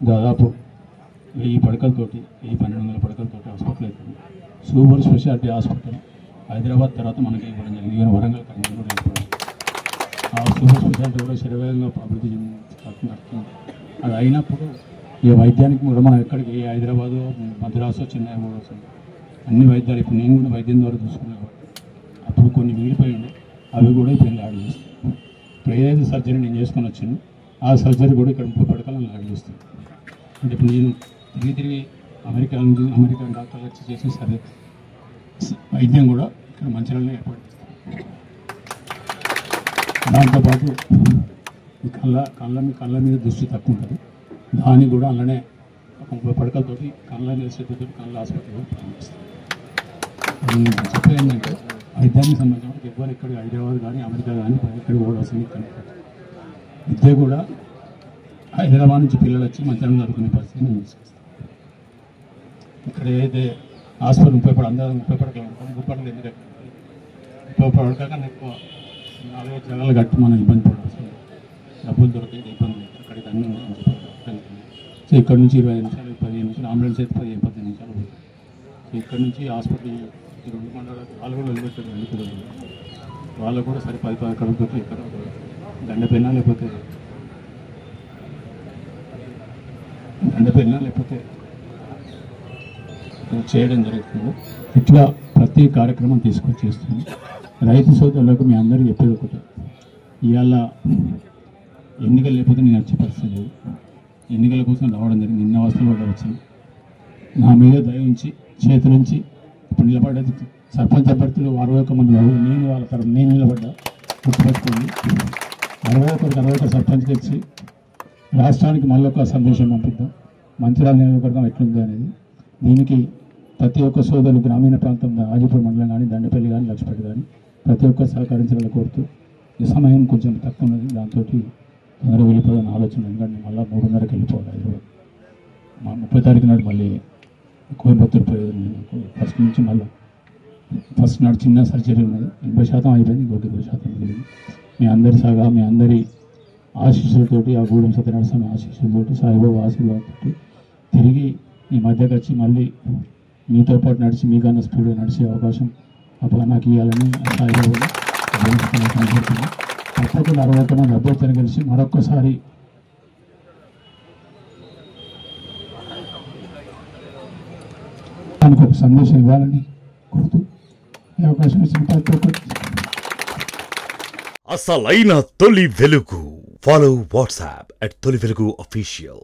దాదాపు 1000 పడకలతోటి 1200 పడకలతోటి హాస్పిటల్ అవుతుంది. Super speciality hospital Hyderabad తర్వాత మనకి ఇవ్వడం జరిగింది. ఈవెన్ వరంగల్ కరీంనగర్ కూడా ఇవ్వడం. ఆ సూపర్ స్పెషాలిటీ కూడా శరవేగంగా అభివృద్ధి చెందుతుంది. అది అయినప్పుడు ఈ వైద్యానికి కూడా మనం ఎక్కడికి హైదరాబాదు మద్రాసు చెన్నై పోవాల్సింది. అన్ని వైద్యాలు ఇప్పుడు నేను కూడా వైద్యం ద్వారా చూసుకున్నాను. అప్పుడు కొన్ని మిగిలిపోయి ఉండే అవి కూడా ఇప్పుడు యాడ్ చేస్తాను. ఇప్పుడు ఏదైతే సర్జరీ నేను చేసుకొని వచ్చాను ఆ సర్జరీ కూడా ఇక్కడ 30 పడకలను యాడ్ చేస్తాను. అంటే ఇప్పుడు నేను తిరిగి అమెరికన్ డాక్టర్లు వచ్చి చేసిన సరే వైద్యం కూడా ఇక్కడ మంచిర్యాలలో ఏర్పాటు చేస్తాను. దాంతోపాటు ఈ కళ్ళ మీద దృష్టి తక్కువ ఉంటుంది. దానికి కూడా అలానే 30 పడకలతోటి కళ్ళ శ్రద్ధతో కళ్ళ హాస్పిటల్ ప్రారంభిస్తాం. చెప్పేది ఏంటంటే వైద్యానికి సంబంధించిన ఎక్కువ ఇక్కడ హైదరాబాద్ కానీ అమెరికా కానీ ఎక్కడికి పోవాల్సింది విద్య కూడా హైదరాబాద్ నుంచి పిల్లలు వచ్చి మంచిగా చదువుకునే పరిస్థితి నేను తీసుకొస్తాను. ఇక్కడ ఏదైతే హాస్పిటల్ 30 అందరూ 30 పడకలు ఉంటాం. 30 పడకలు ఎందుకు 30 పడక కన్నా ఎక్కువ 4 జనాలు కట్టి మనం ఇబ్బంది పడాల్సింది. డబ్బులు దొరికేది ఇబ్బంది లేదు. అక్కడికి అన్నీ సో ఇక్కడ నుంచి 20 నిమిషాలు 15 నిమిషాలు అంబులెన్స్ అయితే 15 నిమిషాలు పోతుంది. సో ఇక్కడ నుంచి హాస్పిటల్ 2 మండలాలు వాళ్ళు కూడా వదిలిపెట్టారు. ఎందుకు వాళ్ళు కూడా సరే 10 పడకలతో ఇక్కడ దండపెన్నా లేకపోతే చేయడం జరుగుతుంది. ఇట్లా ప్రతి కార్యక్రమం తీసుకొచ్చేస్తుంది. రైతు సోదరులకు మీ అందరికీ చెప్పేది ఒకటి, ఇవాళ ఎన్నికలు లేకపోతే నేను వచ్చే పరిస్థితి లేదు. ఎన్నికల కోసం రావడం జరిగింది. నిన్న వస్తువులు కూడా వచ్చాను. నా మీద దయ ఉంచి చేతులుంచి ఇప్పుడు నిలబడ్డది సర్పంచ్ అభ్యర్థులు 61 మంది బాబు. నేను వాళ్ళ తరఫున నేను నిలబడ్డా. గుర్తుపెట్టుకోండి, 61 సర్పంచ్కి ఇచ్చి రాష్ట్రానికి మళ్ళొక సందేశం పంపిద్దాం. మంచిర్యాల నియోజకవర్గం ఎట్లుంది అనేది. దీనికి ప్రతి ఒక్క సోదరులు గ్రామీణ ప్రాంతంలో ఆజిపూర్ మండలం కానీ దండపల్లి కానీ లక్ష్మపేట కానీ ప్రతి ఒక్కరు సహకరించాలని కోరుతూ ఈ సమయం కొంచెం తక్కువ ఉన్నది. దాంతో తొందరగా వెళ్ళిపోవాలని ఆలోచన. ఎందుకంటే మళ్ళీ 3:30కి వెళ్ళిపోవాలి హైదరాబాద్. 30 తారీఖు నాడు మళ్ళీ కోయంబత్తూరు పోయేది. నాకు ఫస్ట్ నాడు చిన్న సర్జరీ ఉన్నది. 80% అయిపోయింది. ఇంకొక 20% మిగిలింది. మీ అందరి సహా మీ అందరి ఆశీస్సులతోటి ఆ గూడెం సత్యనారాయణ స్వామి ఆశీస్సులతోటి సాయిబాబా ఆశీర్వాదంతో తిరిగి ఈ మధ్యకి వచ్చి మళ్ళీ మీతో పాటు నడిచి మీకన్నా స్పీడ్గా నడిచే అవకాశం అప్పుడు నాకు ఇవ్వాలని సాయిబాబా తప్పకుండా 60 మంది అభ్యర్థులను కలిసి మరొక్కసారి దానికి ఒక సందేశం ఇవ్వాలని కోరుతూ ఈ అవకాశం ఇచ్చిన ప్రతి ఒక్కరికి అసలైన తొలి వెలుగు. ఫాలో వాట్సాప్ @తొలి వెలుగు official.